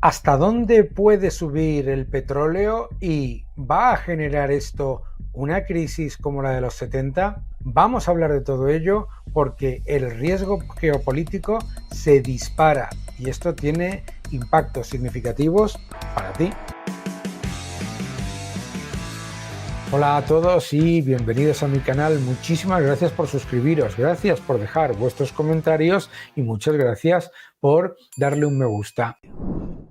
¿Hasta dónde puede subir el petróleo y va a generar esto una crisis como la de los 70? Vamos a hablar de todo ello porque el riesgo geopolítico se dispara y esto tiene impactos significativos para ti. Hola a todos y bienvenidos a mi canal. Muchísimas gracias por suscribiros, gracias por dejar vuestros comentarios y muchas gracias por darle un me gusta.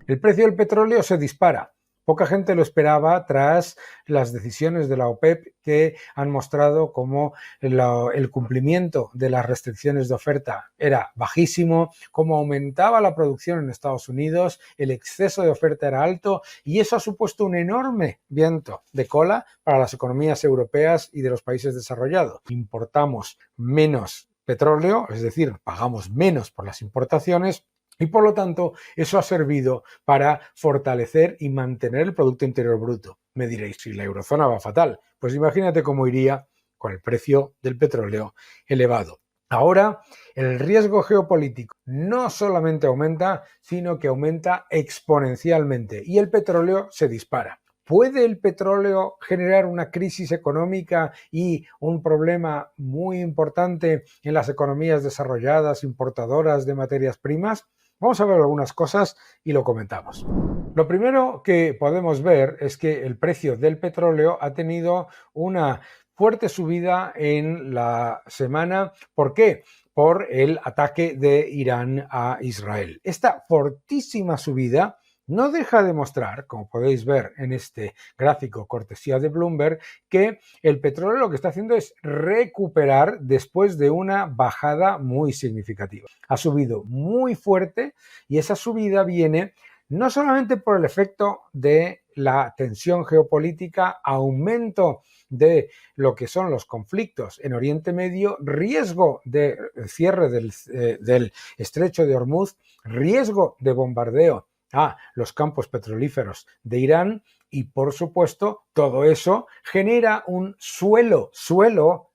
El precio del petróleo se dispara. Poca gente lo esperaba tras las decisiones de la OPEP que han mostrado cómo el cumplimiento de las restricciones de oferta era bajísimo, cómo aumentaba la producción en Estados Unidos, el exceso de oferta era alto y eso ha supuesto un enorme viento de cola para las economías europeas y de los países desarrollados. Importamos menos petróleo, es decir, pagamos menos por las importaciones. Y por lo tanto, eso ha servido para fortalecer y mantener el Producto Interior Bruto. Me diréis, si la eurozona va fatal, pues imagínate cómo iría con el precio del petróleo elevado. Ahora, el riesgo geopolítico no solamente aumenta, sino que aumenta exponencialmente y el petróleo se dispara. ¿Puede el petróleo generar una crisis económica y un problema muy importante en las economías desarrolladas, importadoras de materias primas? Vamos a ver algunas cosas y lo comentamos. Lo primero que podemos ver es que el precio del petróleo ha tenido una fuerte subida en la semana. ¿Por qué? Por el ataque de Irán a Israel. Esta fortísima subida no deja de mostrar, como podéis ver en este gráfico cortesía de Bloomberg, que el petróleo lo que está haciendo es recuperar después de una bajada muy significativa. Ha subido muy fuerte y esa subida viene no solamente por el efecto de la tensión geopolítica, aumento de lo que son los conflictos en Oriente Medio, riesgo de cierre del estrecho de Hormuz, riesgo de bombardeo a los campos petrolíferos de Irán y, por supuesto, todo eso genera un suelo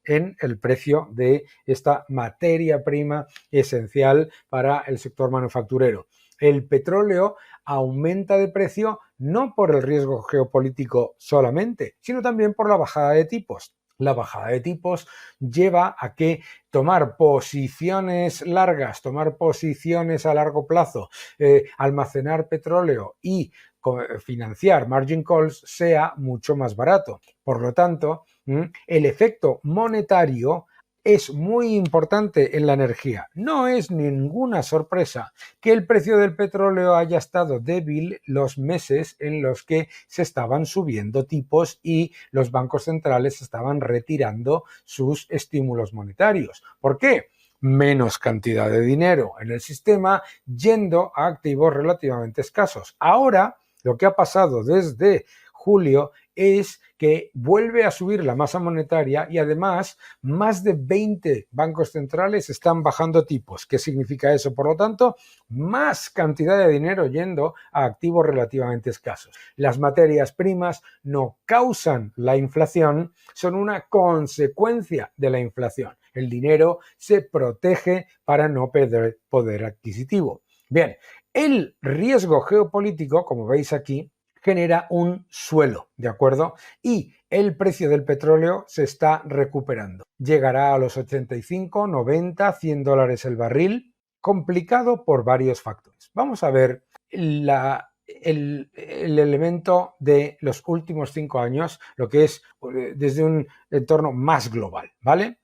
en el precio de esta materia prima esencial para el sector manufacturero. El petróleo aumenta de precio no por el riesgo geopolítico solamente, sino también por la bajada de tipos. La bajada de tipos lleva a que tomar posiciones largas, tomar posiciones a largo plazo, almacenar petróleo y financiar margin calls sea mucho más barato. Por lo tanto, el efecto monetario es muy importante en la energía. No es ninguna sorpresa que el precio del petróleo haya estado débil los meses en los que se estaban subiendo tipos y los bancos centrales estaban retirando sus estímulos monetarios. ¿Por qué? Menos cantidad de dinero en el sistema yendo a activos relativamente escasos. Ahora, lo que ha pasado desde julio es que vuelve a subir la masa monetaria y además más de 20 bancos centrales están bajando tipos. ¿Qué significa eso? Por lo tanto, más cantidad de dinero yendo a activos relativamente escasos. Las materias primas no causan la inflación, son una consecuencia de la inflación. El dinero se protege para no perder poder adquisitivo. Bien, el riesgo geopolítico, como veis aquí, genera un suelo, ¿de acuerdo? Y el precio del petróleo se está recuperando. Llegará a los 85, 90, 100 dólares el barril, complicado por varios factores. Vamos a ver el elemento de los últimos 5 años, lo que es desde un entorno más global, ¿vale?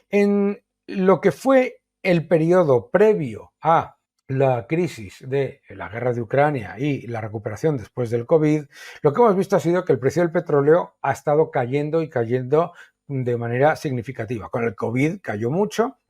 En lo que fue el periodo previo a la crisis de la guerra de Ucrania y la recuperación después del COVID, lo que hemos visto ha sido que el precio del petróleo ha estado cayendo y cayendo de manera significativa. Con el COVID cayó mucho.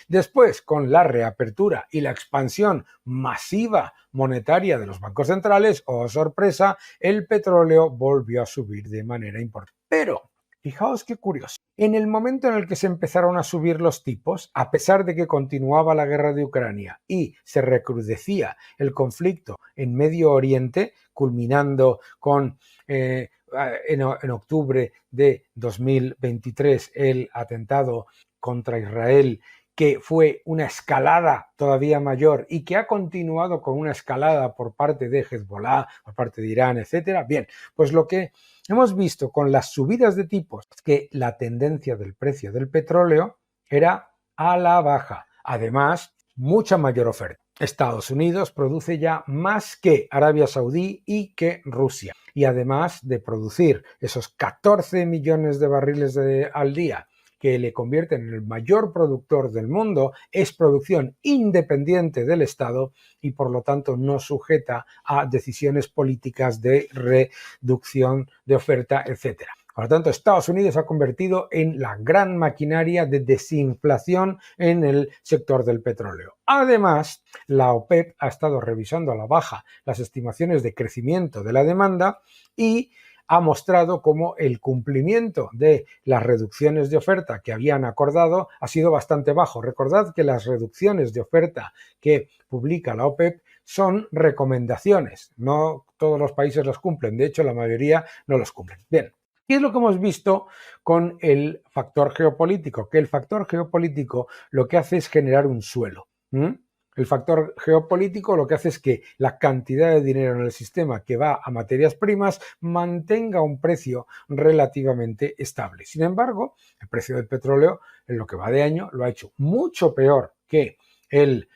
Después, con la reapertura y la expansión masiva monetaria de los bancos centrales, oh sorpresa, el petróleo volvió a subir de manera importante. Pero fijaos qué curioso. En el momento en el que se empezaron a subir los tipos, a pesar de que continuaba la guerra de Ucrania y se recrudecía el conflicto en Medio Oriente, culminando con en octubre de 2023 el atentado contra Israel que fue una escalada todavía mayor y que ha continuado con una escalada por parte de Hezbollah, por parte de Irán, etcétera. Bien, pues lo que hemos visto con las subidas de tipos es que la tendencia del precio del petróleo era a la baja. Además, mucha mayor oferta. Estados Unidos produce ya más que Arabia Saudí y que Rusia. Y además de producir esos 14 millones de barriles al día que le convierten en el mayor productor del mundo, es producción independiente del Estado y por lo tanto no sujeta a decisiones políticas de reducción de oferta, etc. Por lo tanto, Estados Unidos se ha convertido en la gran maquinaria de desinflación en el sector del petróleo. Además, la OPEP ha estado revisando a la baja las estimaciones de crecimiento de la demanda y ha mostrado cómo el cumplimiento de las reducciones de oferta que habían acordado ha sido bastante bajo. Recordad que las reducciones de oferta que publica la OPEP son recomendaciones. No todos los países las cumplen. De hecho, la mayoría no los cumplen. Bien. ¿Qué es lo que hemos visto con el factor geopolítico? Que el factor geopolítico lo que hace es generar un suelo. El factor geopolítico lo que hace es que la cantidad de dinero en el sistema que va a materias primas mantenga un precio relativamente estable. Sin embargo, el precio del petróleo en lo que va de año lo ha hecho mucho peor que en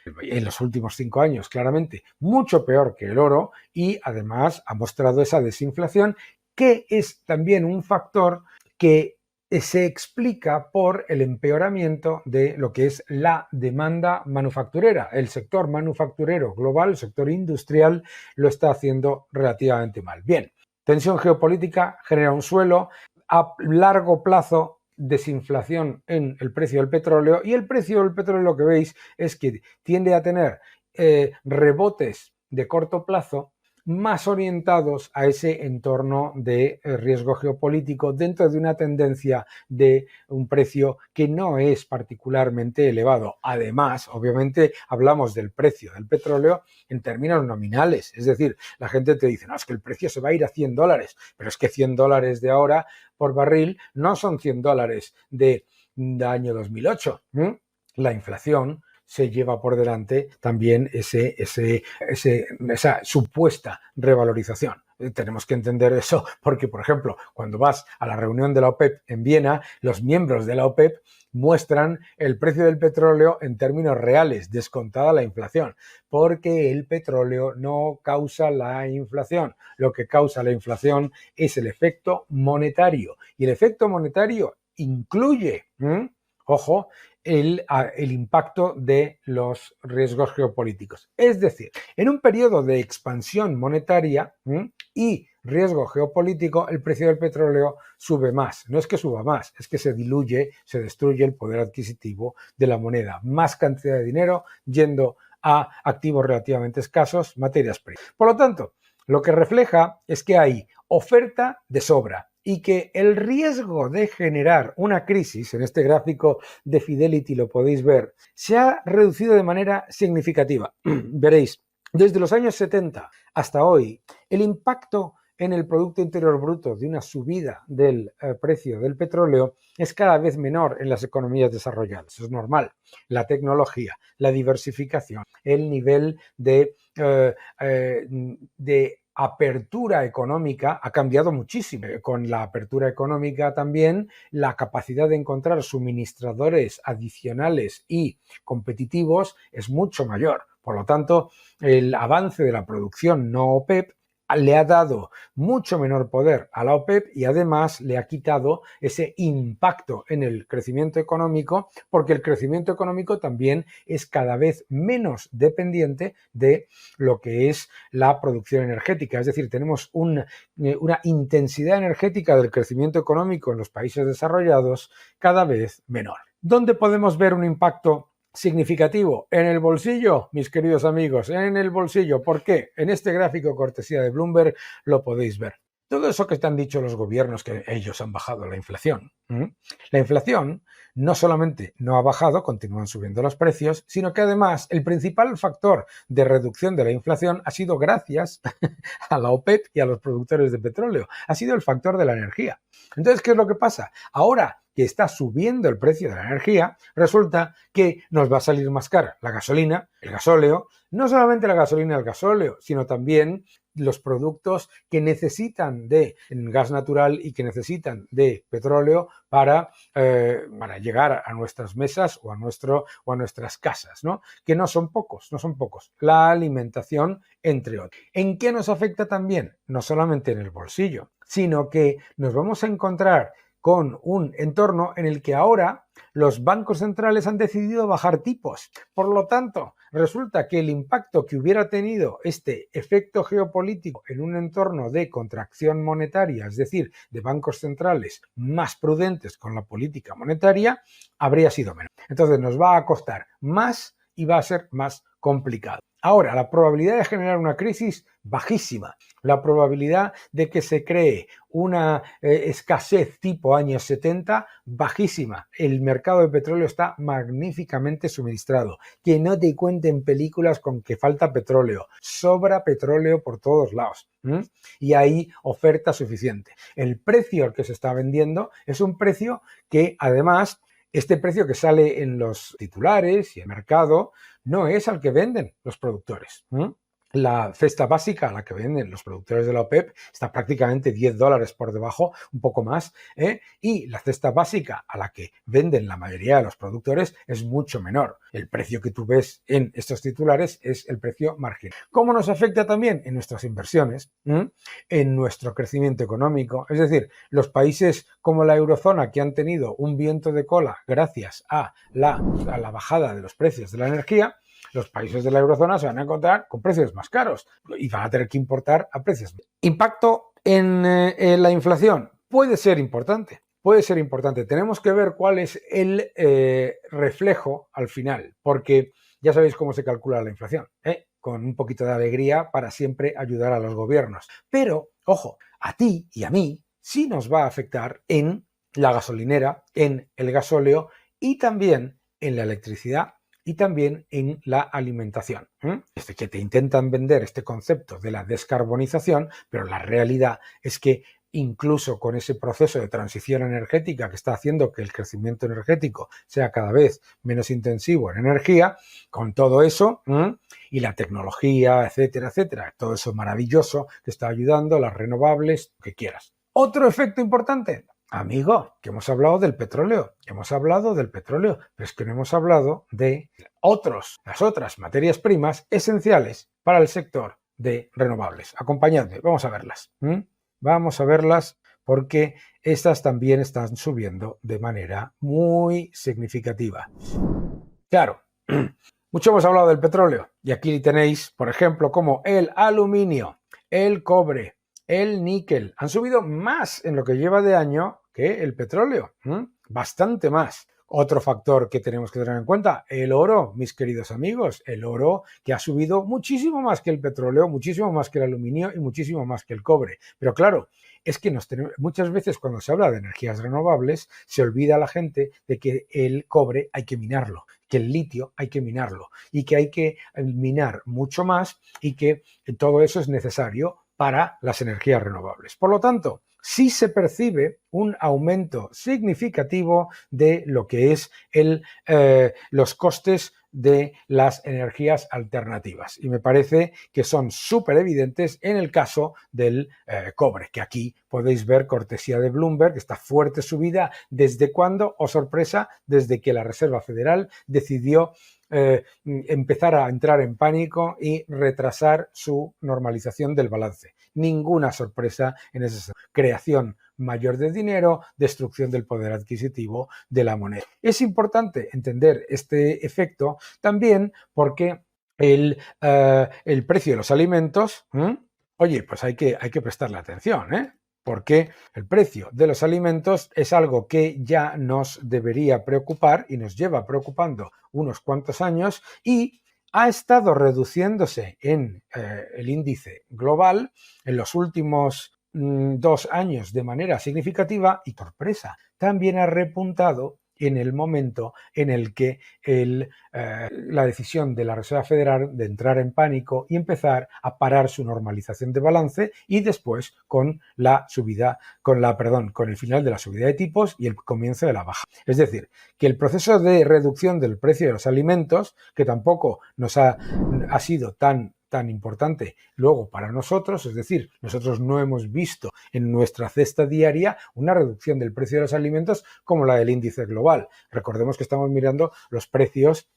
los últimos 5 años, claramente, mucho peor que el oro y además ha mostrado esa desinflación que es también un factor que se explica por el empeoramiento de lo que es la demanda manufacturera. El sector manufacturero global, el sector industrial, lo está haciendo relativamente mal. Bien, tensión geopolítica genera un suelo, a largo plazo desinflación en el precio del petróleo y el precio del petróleo lo que veis es que tiende a tener rebotes de corto plazo más orientados a ese entorno de riesgo geopolítico dentro de una tendencia de un precio que no es particularmente elevado. Además, obviamente, hablamos del precio del petróleo en términos nominales. Es decir, la gente te dice, no, es que el precio se va a ir a $100, pero es que $100 de ahora por barril no son $100 del año 2008. La inflación se lleva por delante también esa supuesta revalorización. Tenemos que entender eso porque, por ejemplo, cuando vas a la reunión de la OPEP en Viena, los miembros de la OPEP muestran el precio del petróleo en términos reales, descontada la inflación, porque el petróleo no causa la inflación. Lo que causa la inflación es el efecto monetario y el efecto monetario incluye, ojo, el impacto de los riesgos geopolíticos. Es decir, en un periodo de expansión monetaria y riesgo geopolítico, el precio del petróleo sube más. No es que suba más, es que se diluye, se destruye el poder adquisitivo de la moneda. Más cantidad de dinero yendo a activos relativamente escasos, materias primas. Por lo tanto, lo que refleja es que hay oferta de sobra y que el riesgo de generar una crisis, en este gráfico de Fidelity lo podéis ver, se ha reducido de manera significativa. Veréis, desde los años 70 hasta hoy, el impacto en el Producto Interior Bruto de una subida del precio del petróleo es cada vez menor en las economías desarrolladas. Eso es normal. La tecnología, la diversificación, el nivel de apertura económica ha cambiado muchísimo. Con la apertura económica también la capacidad de encontrar suministradores adicionales y competitivos es mucho mayor. Por lo tanto, el avance de la producción no OPEP le ha dado mucho menor poder a la OPEP y además le ha quitado ese impacto en el crecimiento económico, porque el crecimiento económico también es cada vez menos dependiente de lo que es la producción energética. Es decir, tenemos una intensidad energética del crecimiento económico en los países desarrollados cada vez menor. ¿Dónde podemos ver un impacto significativo? En el bolsillo, mis queridos amigos, en el bolsillo. ¿Por qué? En este gráfico cortesía de Bloomberg lo podéis ver. Todo eso que te han dicho los gobiernos, que ellos han bajado la inflación. La inflación no solamente no ha bajado, continúan subiendo los precios, sino que además el principal factor de reducción de la inflación ha sido gracias a la OPEP y a los productores de petróleo. Ha sido el factor de la energía. Entonces, ¿qué es lo que pasa? Ahora que está subiendo el precio de la energía, resulta que nos va a salir más cara la gasolina, el gasóleo, no solamente la gasolina y el gasóleo, sino también los productos que necesitan de gas natural y que necesitan de petróleo para llegar a nuestras mesas o a nuestras casas, ¿no? Que no son pocos. La alimentación, entre otros. ¿En qué nos afecta también? No solamente en el bolsillo, sino que nos vamos a encontrar con un entorno en el que ahora los bancos centrales han decidido bajar tipos. Por lo tanto, resulta que el impacto que hubiera tenido este efecto geopolítico en un entorno de contracción monetaria, es decir, de bancos centrales más prudentes con la política monetaria, habría sido menor. Entonces nos va a costar más y va a ser más complicado. Ahora, la probabilidad de generar una crisis, bajísima. La probabilidad de que se cree una escasez tipo años 70, bajísima. El mercado de petróleo está magníficamente suministrado. Que no te cuenten películas con que falta petróleo. Sobra petróleo por todos lados. Y hay oferta suficiente. El precio al que se está vendiendo es un precio que, además, este precio que sale en los titulares y el mercado no es al que venden los productores. La cesta básica a la que venden los productores de la OPEP está prácticamente $10 por debajo, un poco más, y la cesta básica a la que venden la mayoría de los productores es mucho menor. El precio que tú ves en estos titulares es el precio marginal. ¿Cómo nos afecta también? En nuestras inversiones, en nuestro crecimiento económico. Es decir, los países como la eurozona, que han tenido un viento de cola gracias a la bajada de los precios de la energía, los países de la eurozona se van a encontrar con precios más caros y van a tener que importar a precios. ¿Impacto en la inflación? Puede ser importante. Tenemos que ver cuál es el reflejo al final, porque ya sabéis cómo se calcula la inflación, con un poquito de alegría para siempre ayudar a los gobiernos. Pero, ojo, a ti y a mí sí nos va a afectar en la gasolinera, en el gasóleo y también en la electricidad y también en la alimentación. Que te intentan vender este concepto de la descarbonización, pero la realidad es que incluso con ese proceso de transición energética que está haciendo que el crecimiento energético sea cada vez menos intensivo en energía, con todo eso y la tecnología, etcétera, todo eso maravilloso que está ayudando, las renovables, lo que quieras. Otro efecto importante, amigo, que hemos hablado del petróleo, pero es que no hemos hablado de las otras materias primas esenciales para el sector de renovables. Acompañadme, vamos a verlas. Vamos a verlas porque estas también están subiendo de manera muy significativa. Claro, mucho hemos hablado del petróleo y aquí tenéis, por ejemplo, como el aluminio, el cobre, el níquel han subido más en lo que lleva de año que el petróleo, bastante más. Otro factor que tenemos que tener en cuenta, el oro, mis queridos amigos, el oro que ha subido muchísimo más que el petróleo, muchísimo más que el aluminio y muchísimo más que el cobre. Pero claro, es que muchas veces cuando se habla de energías renovables se olvida a la gente de que el cobre hay que minarlo, que el litio hay que minarlo y que hay que minar mucho más y que todo eso es necesario para las energías renovables. Por lo tanto, sí se percibe un aumento significativo de lo que es los costes de las energías alternativas. Y me parece que son súper evidentes en el caso del cobre, que aquí podéis ver, cortesía de Bloomberg, esta fuerte subida. ¿Desde cuándo? Oh, sorpresa, desde que la Reserva Federal decidió empezar a entrar en pánico y retrasar su normalización del balance. Ninguna sorpresa en ese sentido. Creación mayor de dinero, destrucción del poder adquisitivo de la moneda. Es importante entender este efecto también porque el precio de los alimentos, oye, pues hay que prestarle atención, porque el precio de los alimentos es algo que ya nos debería preocupar y nos lleva preocupando unos cuantos años y ha estado reduciéndose en el índice global en los últimos 2 años de manera significativa y, sorpresa, también ha repuntado en el momento en el que la decisión de la Reserva Federal de entrar en pánico y empezar a parar su normalización de balance, y después con con el final de la subida de tipos y el comienzo de la baja. Es decir, que el proceso de reducción del precio de los alimentos, que tampoco nos ha sido tan importante luego para nosotros, es decir, nosotros no hemos visto en nuestra cesta diaria una reducción del precio de los alimentos como la del índice global. Recordemos que estamos mirando los precios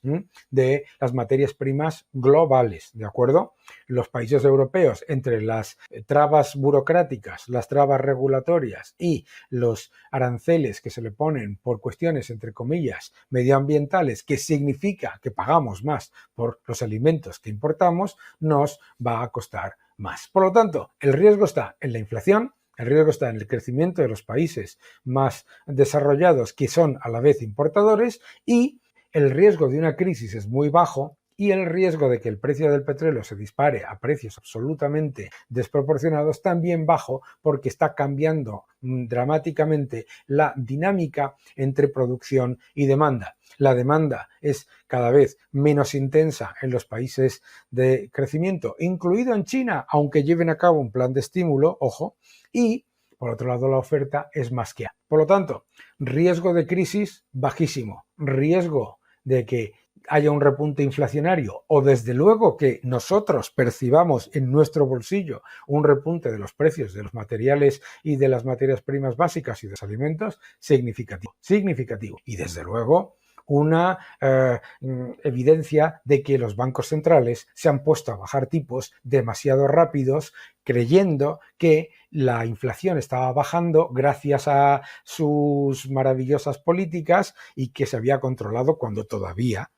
de las materias primas globales, ¿de acuerdo? Los países europeos, entre las trabas burocráticas, las trabas regulatorias y los aranceles que se le ponen por cuestiones, entre comillas, medioambientales, que significa que pagamos más por los alimentos que importamos, nos va a costar más. Por lo tanto, el riesgo está en la inflación, el riesgo está en el crecimiento de los países más desarrollados que son a la vez importadores, y el riesgo de una crisis es muy bajo, y el riesgo de que el precio del petróleo se dispare a precios absolutamente desproporcionados también bajo, porque está cambiando dramáticamente la dinámica entre producción y demanda. La demanda es cada vez menos intensa en los países de crecimiento, incluido en China, aunque lleven a cabo un plan de estímulo, ojo, y por otro lado la oferta es más que alta. Por lo tanto, riesgo de crisis bajísimo, riesgo de que haya un repunte inflacionario, o desde luego que nosotros percibamos en nuestro bolsillo un repunte de los precios de los materiales y de las materias primas básicas y de los alimentos, significativo. Y desde luego una evidencia de que los bancos centrales se han puesto a bajar tipos demasiado rápidos, creyendo que la inflación estaba bajando gracias a sus maravillosas políticas y que se había controlado cuando todavía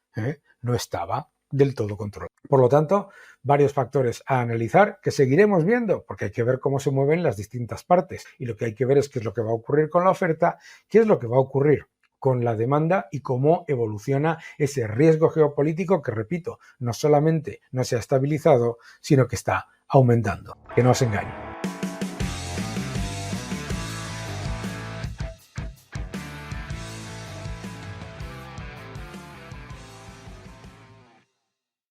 no estaba del todo controlado. Por lo tanto, varios factores a analizar que seguiremos viendo, porque hay que ver cómo se mueven las distintas partes, y lo que hay que ver es qué es lo que va a ocurrir con la oferta, qué es lo que va a ocurrir con la demanda y cómo evoluciona ese riesgo geopolítico que, repito, no solamente no se ha estabilizado, sino que está aumentando. Que no os engañe.